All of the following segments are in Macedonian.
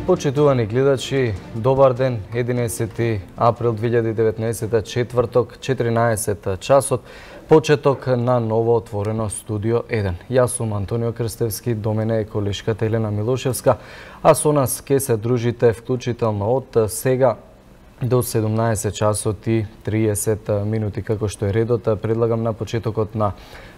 Почитувани гледачи, добар ден, 11 април 2019, четврток, 14 часот, почеток на ново отворено студио 1. Јас сум Антонио Крстевски, до мене е колешката Елена Милошевска, а со нас ке се дружите вклучително од сега до 17 часот и 30 минути, како што е редот. Предлагам на почетокот на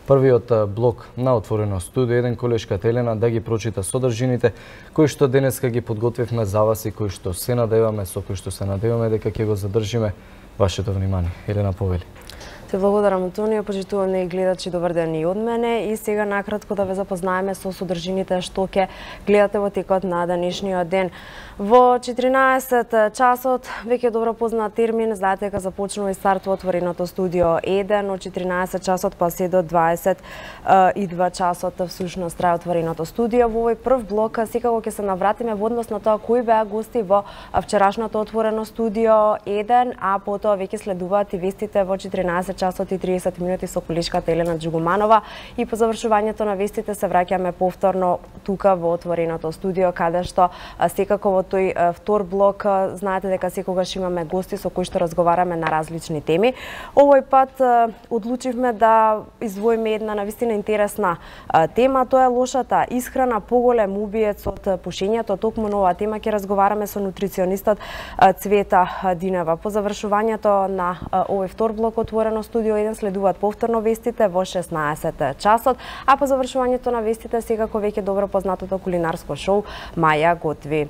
првиот блок на отворено студио 1 колешката Елена да ги прочита содржините кои што денеска ги подготвивме за вас и кои што се надеваме, со кои што се надеваме дека ќе го задржиме вашето внимание. Елена, повели. Те благодарам, Антонио, почитувани гледачи, добар ден и од мене. И сега накратко да ве запознаеме со содржините што ќе гледате во текот на денешниот ден. Во 14 часот, веќе добро познат термин, знаете дека започнува и стартува отвореното студио 1 од 14 часот па се до 22 часот всушност трае отвореното студио. Во овој прв блок секако ќе се навратиме во однос на тоа кои беа гости во вчерашното отворено студио 1, а потоа веќе следуваат и вестите во 14 часот и 30 минути со колешката Елена Джугуманова и по завршувањето на вестите се враќаме повторно тука во отвореното студио, каде што секако во тој втор блок знаете дека секогаш имаме гости со кои што разговараме на различни теми. Овој пат одлучивме да издвоиме една навистина интересна тема, тоа е лошата исхрана, поголем убиец од пушењето. Токму на оваа тема ќе разговараме со нутриционистот Цвета Динева. По завршувањето на овој втор блок отворено студио 1 следуваат повторно вестите во 16 часот, а по завршувањето на вестите секако веќе добро познатото кулинарско шоу Маја готви.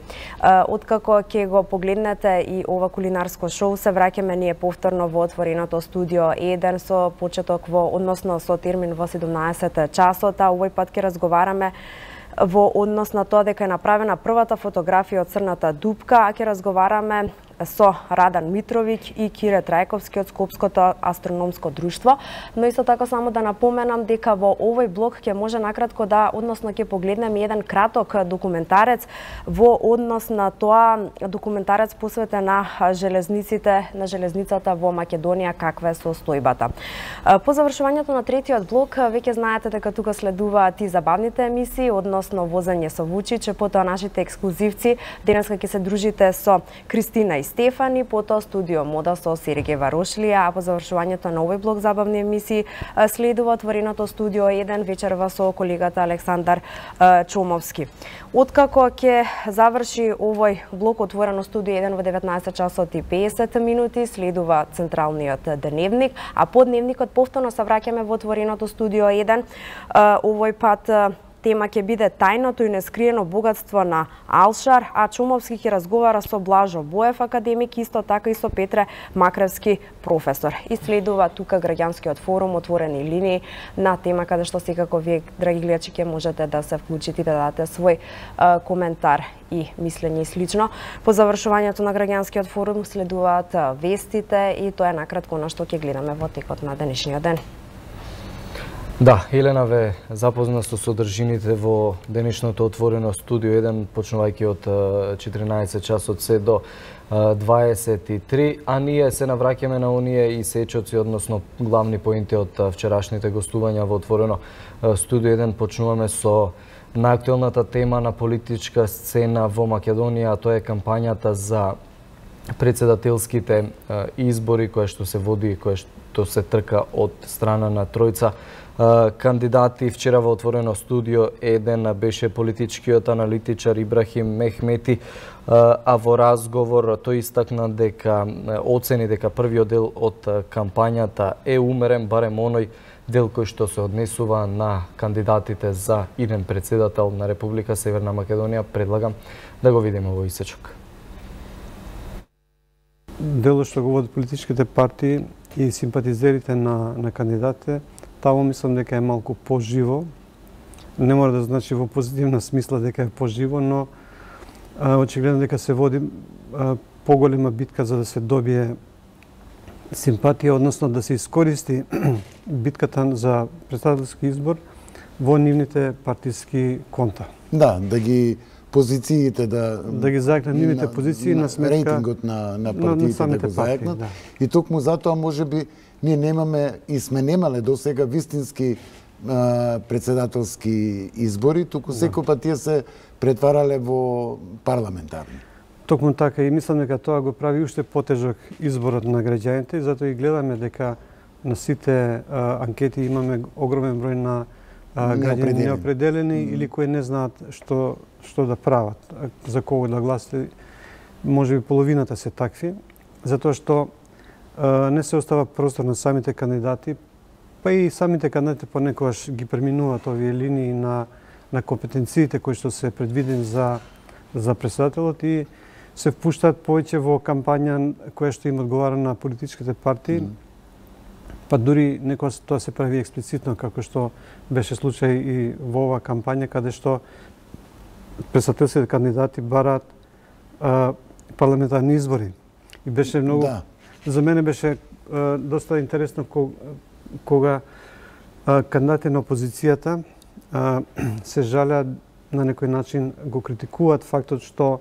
Откако ќе го погледнете и ова кулинарско шоу, се враќаме ние повторно во отвореното студио 1 со почеток односно со термин во 17 часот, а овој пат ќе разговараме во однос на тоа дека е направена првата фотографија од Црната дупка, а ќе разговараме со Радан Митровиќ и Кире Трајковски од Скопското астрономско друштво. Но исто така само да напоменам дека во овој блок ќе може накратко односно ќе погледнеме еден краток документарец во однос на тоа, документарец посветен на железниците, на железницата во Македонија, каква е состојбата. По завршувањето на третиот блок веќе знаете дека тука следуваат и забавните емисии, односно возење со Вучич, потоа нашите ексклузивци. Денеска ќе се дружите со Кристина и Стефани, потоа студио мода со Сергеј Варошлија, а по завршувањето на овој блок забавни емисии следува отвореното студио 1 вечерва со колегата Александар Чомовски. Откако ќе заврши овој блок отворено студио 1 во 19 часот и 50 минути, следува централниот дневник, а по дневникот повторно се враќаме во отвореното студио 1. Овој пат тема ќе биде тајното и нескриено богатство на Алшар, а Чумовски ќе разговара со Блажо Боев, академик, исто така и со Петре Макревски, професор. И следува тука граѓанскиот форум, отворени линии на тема каде што секако вие, драги гледачи, ќе можете да се вклучите и да дадете свој коментар и мислење и слично. По завршувањето на граѓанскиот форум следуваат вестите и тоа е накратко она што ќе гледаме во текот на денешниот ден. Да, Елена ве запозна со содржините во денешното отворено студио 1, почнувајќи од 14 часот се до 23, а ние се навраќаме на оние исечоци, односно главни поинти од вчерашните гостувања во отворено студио 1. Почнуваме со најактуелната тема на политичка сцена во Македонија, а тоа е кампањата за председателските избори која што се води, која што се трка од страна на тројца кандидати. Вчера во отворено студио 1 беше политичкиот аналитичар Ибрахим Мехмети, а во разговор тој истакна дека оцени дека првиот дел од кампањата е умерен, барем оној дел кој што се однесува на кандидатите за иден председател на Република Северна Македонија. Предлагам да го видиме во исечок. Делот што го водат политичките партии и симпатизерите на кандидатите, таму мислам дека е малку поживо. Не мора да значи во позитивна смисла дека е поживо, но очигледно дека се води поголема битка за да се добие симпатија, односно да се искористи битката за председателски избор во нивните партиски конта. Да, да ги позициите да ги зајакнат нивните позиции на сметка рейтингот на партиите да го зајакнат. Да. И токму затоа можеби ние немаме и сме немале до сега вистински председателски избори, туку секој пат тие се претварале во парламентарни. Токму така, и мислам дека тоа го прави уште потежок изборот на граѓаните, затоа и гледаме дека на сите анкети имаме огромен број на граѓани неопределени или кои не знаат што да прават, за кого да гласат. Можеби половината се такви, затоа што не се остава простор на самите кандидати, па и самите кандидати понекогаш ги преминуваат овие линии на компетенциите кои што се предвидени за председателот и се впуштаат повеќе во кампања која што им одговара на политичките партии. Па дури некогаш тоа се прави експлицитно, како што беше случај и во оваа кампања, каде што председателските кандидати бараат парламентарни избори. И беше многу... Да. За мене беше доста интересно кога кандидати на опозицијата се жалеат на некој начин, го критикуваат фактот што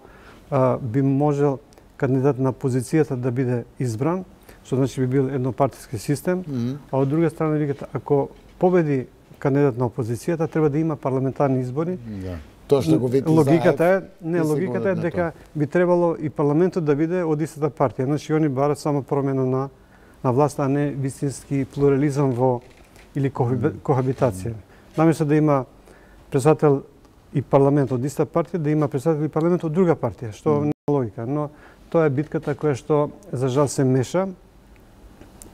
би можел кандидат на опозицијата да биде избран, што значи би бил еднопартиски систем, а од друга страна викате, ако победи кандидат на опозицијата, треба да има парламентарни избори. Да. Тоа што го вети логиката е дека би требало и парламентот да биде од истата партија. Значи они барат само промена на власт, а не вистински плурализам или кохабитација. Наместо да има председател и парламент од иста партија, да има председател и парламент од друга партија, што не е логика. Но тоа е битката која што за жал се меша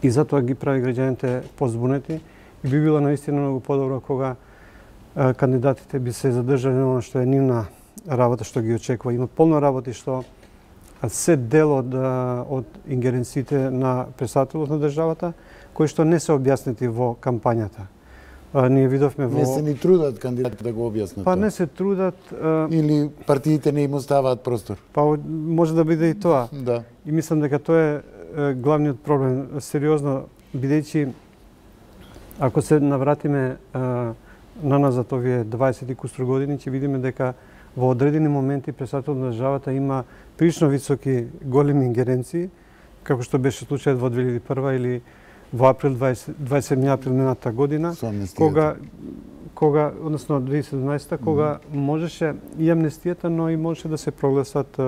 и затоа ги прави граѓаните позбунети и би било наистина многу подобро кога кандидатите би се задржали на оно што е нивна работа што ги очекува. Има полно работи што се дел од ингеренциите на председателот на државата, кои што не се објаснети во кампањата. Ние видовме во... Не се ни трудат кандидатите да го објаснат. Па не се трудат... Или партиите не им оставаат простор. Па може да биде и тоа. Да. И мислам дека тоа е главниот проблем. Сериозно, бидејќи ако се навратиме на назад овие 20 и кустор години, ќе видиме дека во одредени моменти председателот на државата има прилично високи големи ингеренции, како што беше случајот во 2001 или во април 27 април минатата година, кога односно 2017 кога можеше и амнестијата, но и можеше да се прогласат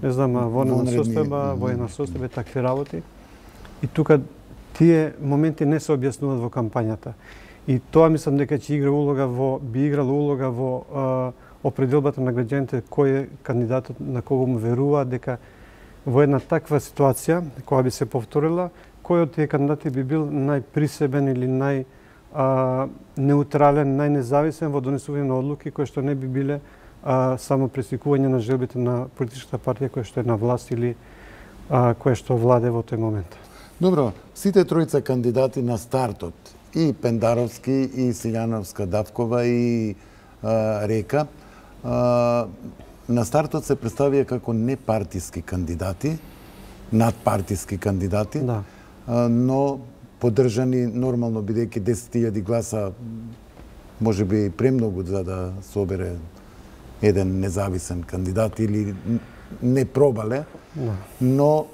не знам военна состојба, воена состојба, такви работи. И тука тие моменти не се објаснуваат во кампањата. И тоа мислам дека би играло улога во определбата на граѓаните кој е кандидатот на кого му веруваат, дека во една таква ситуација која би се повторила, кој од тие кандидати би бил најприсебен или најнеутрален, најнезависен во донесување на одлуки кои што не би биле само пресикување на желбите на политичката партија која што е на власт или која што владе во тој момент. Добро, сите тројца кандидати на стартот, и Пендаровски, и Силјановска Давкова, и Река, на стартот се представија како непартиски кандидати, надпартиски кандидати, да. Но поддржани нормално, бидејќи 10.000 гласа може би премногу за да собере еден независен кандидат или не пробале, да. Но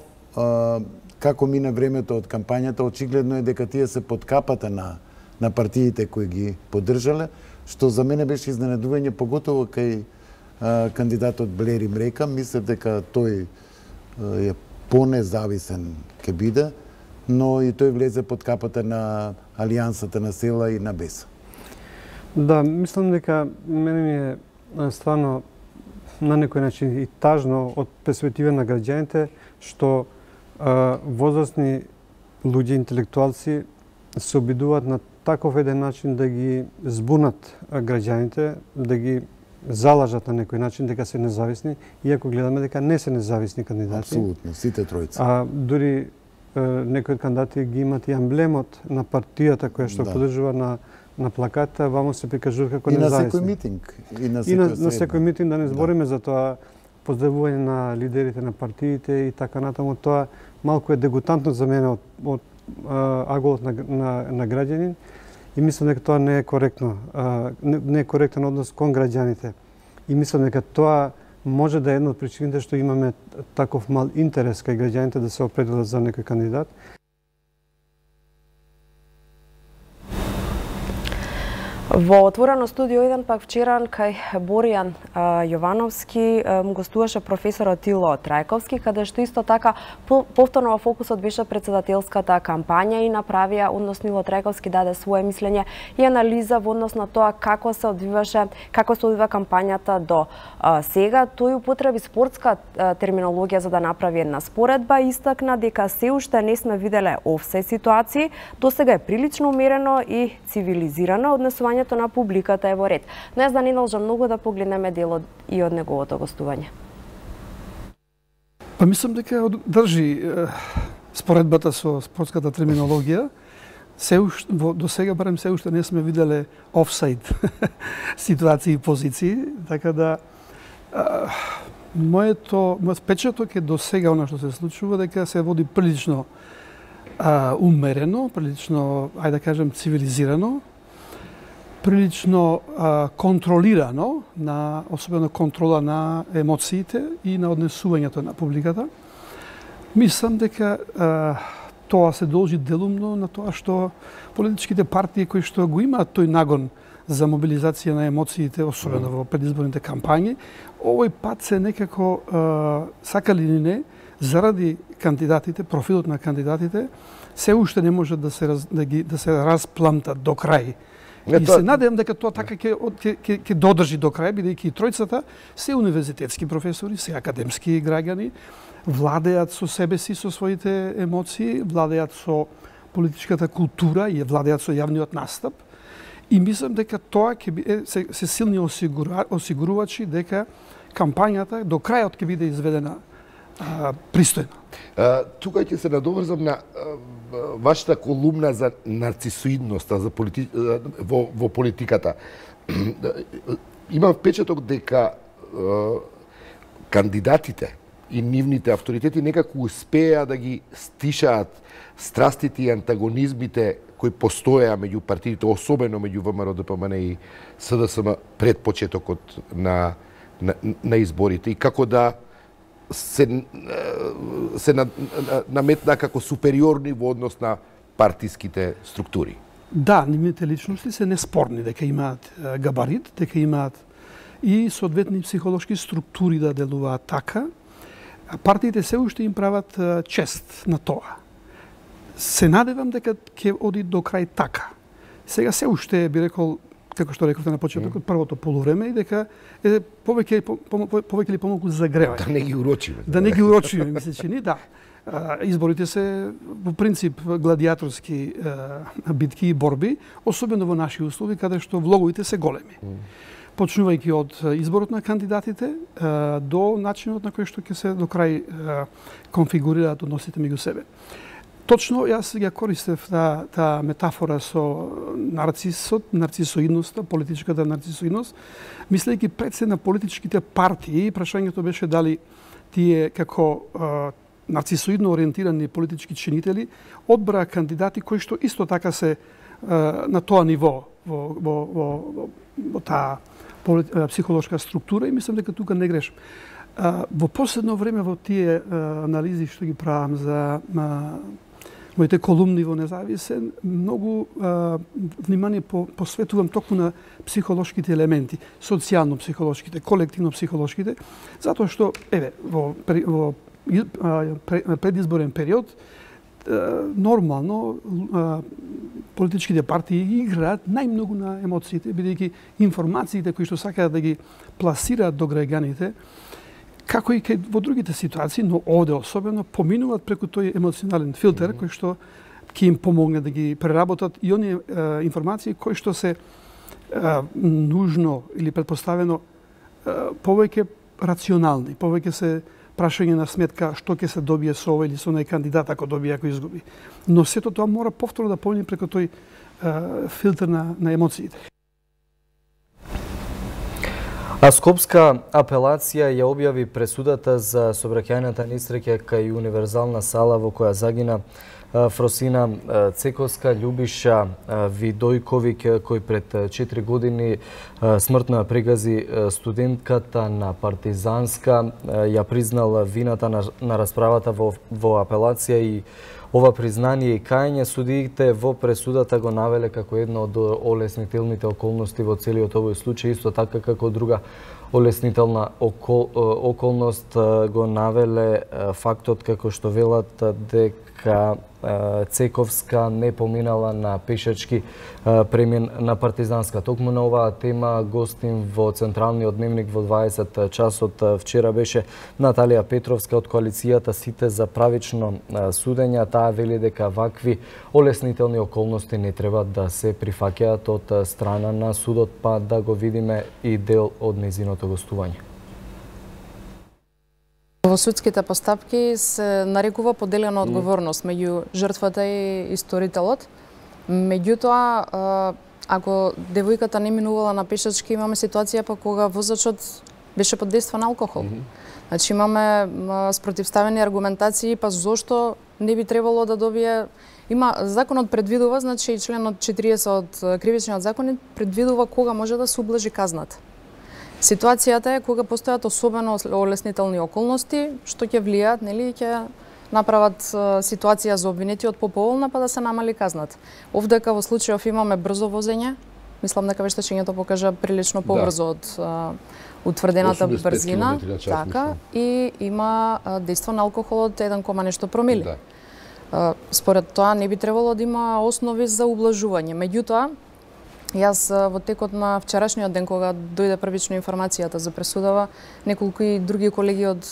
како мина времето од кампањата, очигледно е дека тие се под капата на партиите кои ги поддржале, што за мене беше изненадување, поготово кај кандидатот Блери Мрека. Мислев дека тој е понезависен ке биде, но и тој влезе под капата на Алијансата на села и на БЕС. Да, мислам дека мене ми е стварно на некој начин и тажно од перспектива на граѓаните што возрастни луѓе, интелектуалци се обидуваат на таков еден начин да ги збунат граѓаните, да ги залажат на некој начин дека се независни, иако гледаме дека не се независни кандидати. Апсолутно, сите тројца. Дури некои од кандидати ги имат и амблемот на партијата која што поддржува на плаката, вамо се прикажува како независни. И на секој митинг. И на секој митинг, да не збориме за тоа поздравување на лидерите на партиите и така натаму. Тоа малку е дегутантно за мене од аголот на граѓанин и мислам дека тоа не е коректно. Не е коректен однос кон граѓаните. И мислам дека тоа може да е една од причините што имаме таков мал интерес кај граѓаните да се определат за некој кандидат. Во отворено студио 1 пак вчера кај Боријан Јовановски гостуваше професорот Тило Трајковски, каде што исто така повторно во фокусот беше председателската кампања и направија, односно Тило Трајковски даде свое мислење и анализа во однос на тоа како се одвива кампањата до сега. Тој употреби спортска терминологија за да направи една споредба и истакна дека се уште не сме виделе офсајд ситуации, досега е прилично умерено и цивилизирано однесување на публиката е во ред. Но јас да не должам многу да погледнеме делот и од неговото гостување. Па мислам дека држи споредбата со спортската терминологија. До сега барем се уште не сме виделе офсайд ситуации и позиции, така да мојот впечаток е до сега она што се случува дека се води прилично умерено, прилично, ајде да кажем, цивилизирано, прилично контролирано, особено контрола на емоциите и на однесувањето на публиката. Мислам дека тоа се должи делумно на тоа што политичките партии кои што го имаат тој нагон за мобилизација на емоциите, особено во предизборните кампањи, овој пат се некако сакали или не, заради кандидатите, профилот на кандидатите, се уште не може да се распламтат до крај. И се надевам дека тоа така ќе додржи до крај, бидејќи тројцата се универзитетски професори, се академски граѓани, владеат со себе си, со своите емоции, владеат со политичката култура и владеат со јавниот настап. И мислам дека тоа ќе се силни осигурувачи дека кампањата до крајот ќе биде изведена пристојно. Тука ќе се надоврзам на вашата колумна за нарцисоидноста во политиката. Имам впечаток дека кандидатите и нивните авторитети некако успеа да ги стишаат страстите и антагонизмите кои постоеа меѓу партиите, особено меѓу ВМРО, ДПМН и СДСМ пред почетокот на изборите, и како да се наметна како супериорни во однос на партиските структури. Да, нивните личности се неспорни дека имаат габарит, дека имаат и соодветни психолошки структури да делуваат така. Партиите се уште им прават чест на тоа. Се надевам дека ќе оди до крај така. Сега се уште би рекол, како што рековте на почетокот, првото полувреме и дека повеќе или помалку загревање. Да не ги урочиме. Да не ги урочиме, мисля, че ни, да. Изборите се по принцип гладиаторски битки и борби, особено во наши услови, каде што влоговите се големи. Почнувајќи од изборот на кандидатите до начинот на кој што ќе се до крај конфигурираат односите меѓу себе. Точно, јас ја користев таа метафора со нарцисоидноста, политичката нарцисоидност, мислејќи пред се на политичките партии, прашањето беше дали тие како нарцисоидно ориентирани политички чинители одбраа кандидати кои што исто така се на тоа ниво во таа психолошка структура, и мислам дека тука не грешам. Во последно време во тие анализи што ги правам за моите колумни во Независен, многу внимание посветувам токму на психолошките елементи, социјално-психолошките, колективно-психолошките, затоа што, во предизборен период, нормално политичките партии играат најмногу на емоциите, бидејќи информациите кои што сакаат да ги пласираат до граѓаните, како и во другите ситуации, но овде особено, поминуваат преку тој емоционален филтер кој што ќе им помогне да ги преработат и оние информации кои што се нужно или предпоставено повеќе рационални, повеќе се прашање на сметка што ќе се добие со овој или со оној кандидат ако добие, ако изгуби. Но сето тоа мора повторно да помине преку тој филтер на емоциите. А Скопска апелација ја објави пресудата за сообраќајната несреќа кај универзална сала во која загина Фросина Цековска, Љубиша Видојковиќ, кој пред 4 години смртно ја прегази студентката на Партизанска, ја признал вината на расправата во апелација и ова признание и кајање судиите во пресудата го навеле како една од олеснителните околности во целиот овој случај, исто така како друга олеснителна околност го навеле фактот како што велат дека Цековска не поминала на пешачки премин на Партизанска. Токму на оваа тема гостин во Централниот дневник во 20 часот вчера беше Наталија Петровска од коалицијата Сите за правично судење. Таа вели дека вакви олеснителни околности не треба да се прифаќаат од страна на судот, па да го видиме и дел од нејзиното гостување. Во судските постапки се нарекува поделена одговорност меѓу жртвата и сторителот. Меѓутоа, ако девојката не минувала на пешачки, имаме ситуација па кога возачот беше под дејство на алкохол. Значи имаме спротивставени аргументации, па зошто не би требало да добие. Законот предвидува, значи членот 40 од Кривичниот закон предвидува кога може да се ублажи казната. Ситуацијата е кога постојат особено олеснителни околности, што ќе влијаат, нели, ќе направат ситуација за обвинетиот поповолна, па да се намали казната. Овдека во случајов имаме брзо возење, мислам дека вештачењето покажа прилично побрзо од утврдената брзина, така, и има дејство на алкохол од 1 нешто промили. Да. Според тоа не би требало да има основи за ублажување. Меѓутоа, јас во текот на вчерашниот ден, кога дојде првично информацијата за пресудава, неколку и други колеги од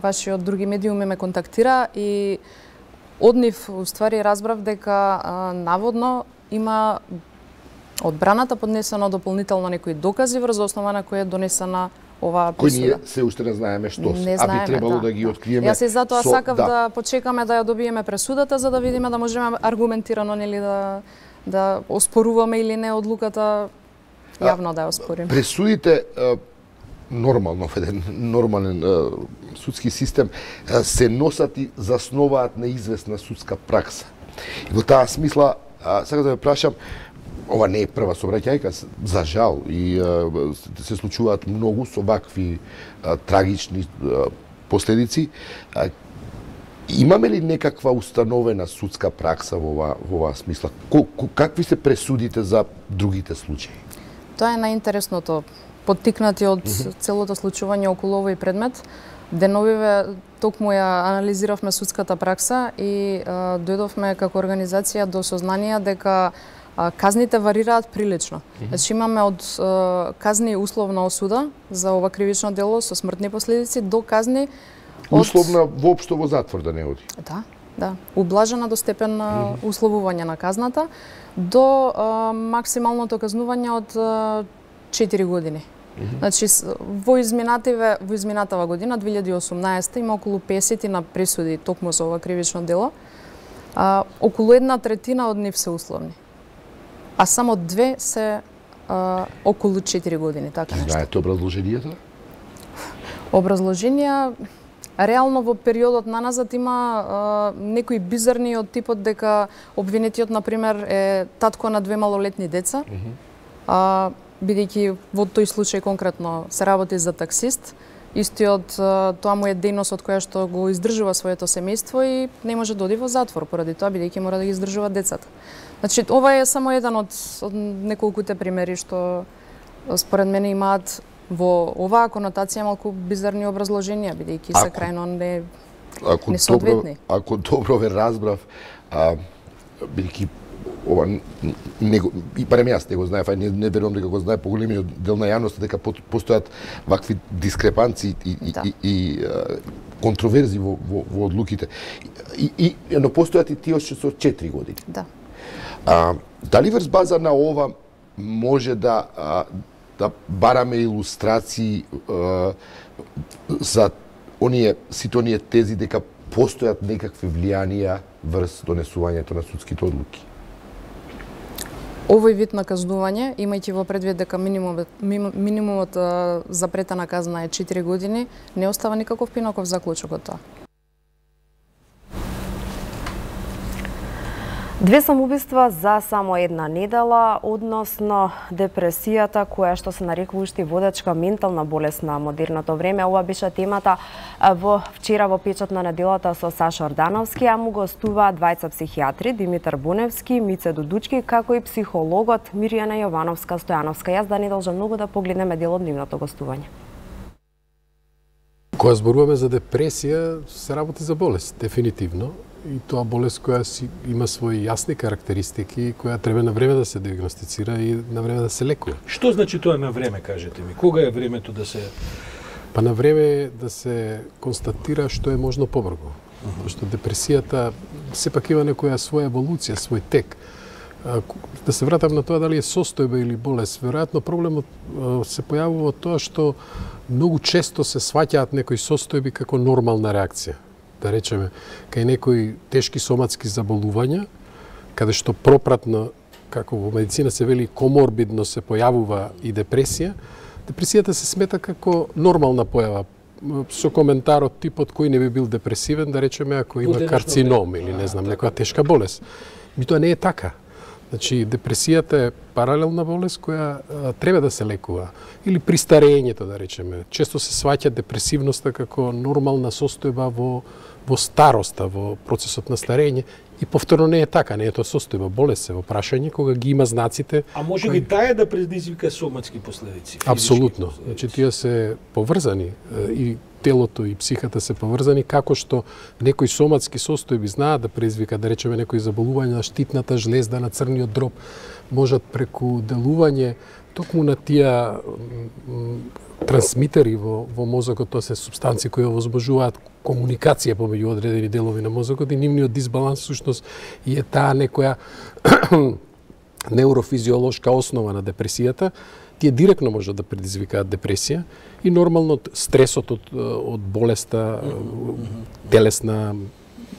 вашиот други медиуми ме контактира и од нив уствари разбрав дека наводно има одбраната поднесено дополнително некои докази врз основа на кои е донесена оваа пресуда. Кои ние се уште не знаеме што се, а би требало да ги откриеме. Јас и затоа сакав да почекаме да ја добиеме пресудата, за да видиме да можеме аргументирано, нели, да оспоруваме или не одлуката, јавно да ја оспориме. Пресудите нормално, еден нормален судски систем се носат и заснуваат на известна судска пракса. И во таа смисла, сакам да ве прашам, ова не е прва сообраќајка, за жал, и се случуваат многу со вакви трагични последици. Имаме ли некаква установена судска пракса во оваа смисла? Какви се пресудите за другите случаи? Тоа е најинтересното. Поттикнати од целото случување околу овој предмет, деновиве токму ја анализиравме судската пракса и дојдовме како организација до сознание дека казните варираат прилично. Значи имаме од казни условна осуда за ова кривично дело со смртни последици до казни условна воопшто во затвор да не оди. Да. Ублажена до степен на условување на казната до максималното казнување од 4 години. Значи во изминатава година 2018 има околу 50 на пресуди токму за ова кривично дело. Околу 1/3 од нив се условни. А само 2 се околу 4 години, така нешто. Знаете образложенијата? Образложенија реално во периодот наназад има некои бизарни од типот дека обвинетиот на пример е татко на 2 малолетни деца. Бидејќи во тој случај конкретно се работи за таксист, истиот тоа му е дејност од која што го издржува своето семејство и не може да оди во затвор поради тоа бидејќи мора да ги издржува децата. Значи ова е само еден од неколкуте примери што според мене имаат во оваа конотација малку бизарни образложенија бидејќи се крајно несоодветни. Ако добро ве разбрав, бидејќи ова и барем јас не го знаев, а не верувам дека го знае поголемиот дел на јавноста, дека постојат вакви дискрепанции и контроверзи во одлуките. Но постојат и тие што со 4 години. Да. Дали врз база на ова може да бараме илустрации за сите оние тези дека постојат некакви влијанија врз донесувањето на судските одлуки? Овој вид наказнување, имајќи во предвид дека минимумот за претена казна е 4 години, не остава никаков пиноков заклучок од тоа. 2 самоубиства за само една недела, односно депресијата, која што се нарекува уште водачка ментална болест на модерното време. Ова беше темата вчера во печат на неделата со Саша Ордановски, а му гостува двајца психијатри, Димитар Буневски, Мице Дудучки, како и психологот Мирјана Јовановска-Стојановска. Јас да не должам многу да погледнеме дел од нивното гостување. Кога зборуваме за депресија, се работи за болест, дефинитивно. И тоа болест која има своји јасни карактеристики, која треба на време да се диагностицира и на време да се лекува. Што значи тоа на време, кажете ми? Кога е времето да се... Па на време е да се констатира што е можно побрзо. Пошто депресијата сепак има некоја своја еволуција, свој тек. Да се вратам на тоа дали е состојба или болест, веројатно проблемот се појавува од тоа што многу често се сваќаат некои состојби како нормална реакција. Да речеме, кај некои тешки соматски заболувања, каде што пропратно, како во медицина се вели, коморбидно се појавува и депресија, депресијата се смета како нормална појава, со коментарот типот кој не би бил депресивен, да речеме, ако има карцином или не знам, некоја тешка болест. Тоа не е така. Значи, депресијата е паралелна болест која треба да се лекува. Или при старењето, да речеме. Често се сваќа депресивноста како нормална состојба во староста, во процесот на старење. И повторно не е така, не е тоа состојба, болест се во прашање, кога ги има знаците. А може ли таа да предизвика соматски последици? Апсолутно. Значи, тие се поврзани и телото и психата се поврзани, како што некои соматски состојби знаат да предизвика, да речеме, некои заболувања на штитната жлезда, на црниот дроб, можат преку делување токму на тие трансмитери во мозокот, тоа се супстанции кои овозможуваат комуникација помеѓу одредени делови на мозокот и нивниот дисбаланс всушност е таа некоја неурофизиолошка основа на депресијата. Тие директно можат да предизвикаат депресија и нормално стресот од болеста, телесна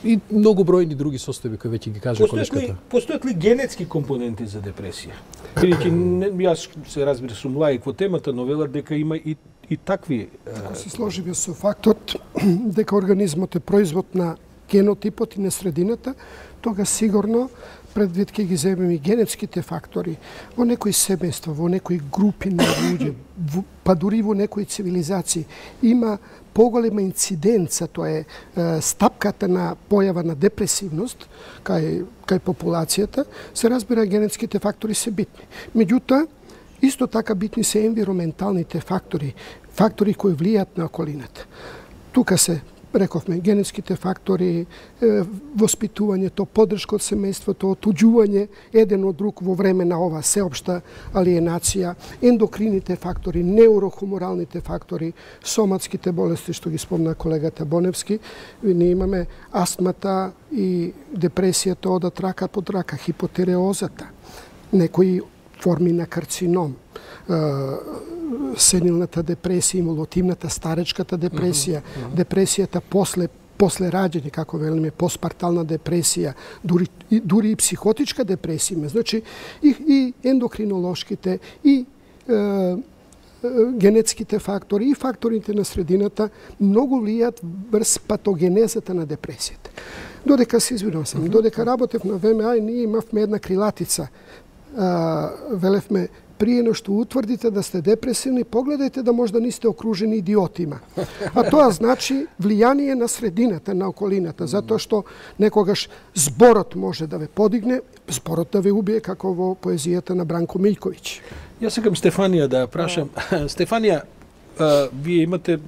и многу бројни други состојби кои веќе ги кажа колешката. Постојат ли генетски компоненти за депресија? Бидејќи јас се разбира сум лаик во темата, но велат дека има и такви... Ако се сложиме со фактот дека организмот е производ на генотипот и на средината, тога сигурно предвид ке ги земеме и генетските фактори во некои семејства, во некои групи на луѓе, па дури во некои цивилизации има поголема инциденца, тоа е стапката на појава на депресивност кај популацијата, се разбира генетските фактори се битни. Меѓутоа, исто така битни се енвиронменталните фактори, фактори кои влијаат на околината. Тука се рековме, генетските фактори, воспитувањето, поддршка од семејството, отуѓување еден од друг во време на ова сеопшта алиенација, ендокрините фактори, неурохуморалните фактори, соматските болести, што ги спомна колегата Боневски. Ние имаме астмата и депресијата одат рака под рака, хипотереозата, некои форми на карцином, сенилната депресија, емолутивната старечката депресија, депресијата после раѓање, како велиме, постпартална депресија, дури и психотичка депресија, значи и ендокринолошките, и генетските фактори, и факторите на средината многу влијаат врз патогенезата на депресијата. Додека се извинувам сам, додека работев на ВМА, ние имавме една крилатица. Велевме, пријано што утврдите да сте депресивни, погледајте да можда не сте окружени идиотима. А тоа значи влијание на средината, на околината, затоа што некогаш зборот може да ве подигне, зборот да ве убие, како во поезијата на Бранко Мијковиќ. Јас сакам Стефанија да прашам. Стефанија, вие имате,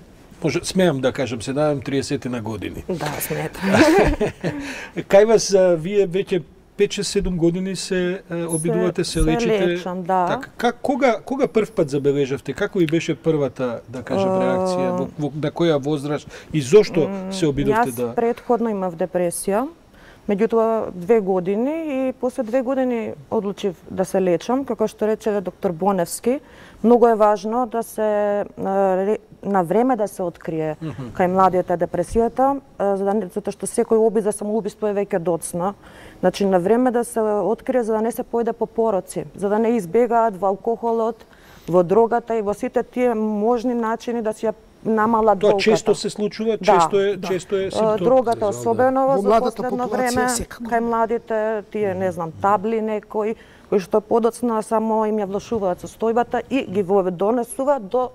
може, смеам да кажам, се надам 30 на години. Да, сметам. Кај вас, вие веќе 5-7 години се обидувате, се лечите. Се лечам, да. Така, кога прв пат забележавте? Како ви беше првата, да кажем, реакција? На која возраст и зошто се обидовте да... Јас предходно имав депресија, меѓутоа 2 години и после 2 години одлучив да се лечам, како што рече доктор Боневски. Многу е важно да се на време да се открие кај младите депресијата, затоа што секој обид за самоубиство е веќе доцна. Значи, на време да се открие за да не се појде по пороци, за да не избегаат во алкохолот, во дрогата и во сите тие можни начини да си ја намала Тоа болката. често се случува, често е симптом. Дрогата особено Во за младата последно популација време, секако. кај младите, тие, не знам, табли некои, кои што подоцна само им ја влошуваат состојбата и ги донесува до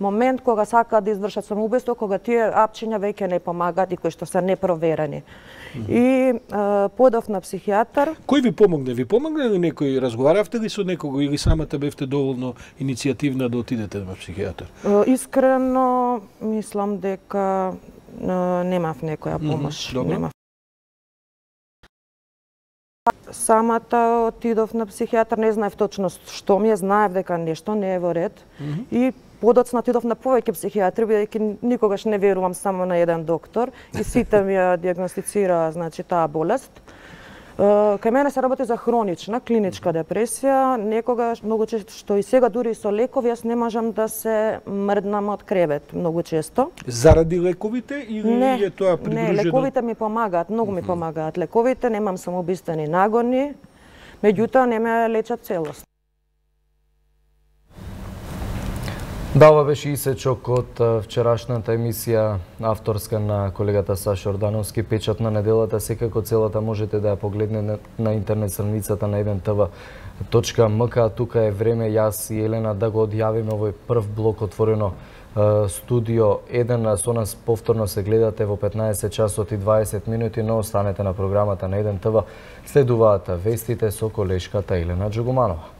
момент кога сакаат да извршат самоубиство, кога тие апчиња веќе не помагаат и кои што се непроверени. И подов на психијатар. Кој ви помогне? Ви помогне ли некој? Разговаравте ли со некого или самата бевте доволно иницијативна да отидете на психијатар? Искрено мислам дека немав некоја помош. Немав. Самата отидов на психијатар, не знаев точно што ми е, знаев дека нешто не е во ред. И подоцна отидов на повеќе психијатри, бидејќи никогаш не верувам само на еден доктор и сите ми ја диагностицираа, значи, таа болест. Кај мене се работи за хронична, клиничка депресија. Некогаш, многу често, што и сега дури и со лекови, јас не можам да се мрднам од кревет, многу често. Заради лековите или е тоа придружено? Не, лековите ми помагаат, многу ми помагаат. Лековите, немам самоубиствени нагони, меѓутоа не ме лечат целосно. Да, ова беше исечок од вчерашната емисија авторска на колегата Саша Ордановски, Печат на неделата. Секако целата можете да ја погледнете на интернет страницата на 1tv.mk. Тука е време јас и Елена да го одјавиме овој прв блок отворено студио 1. Со нас повторно се гледате во 15 часот и 20 минути, но останете на програмата на 1tv. Следуваат вестите со колешката Елена Джугуманова.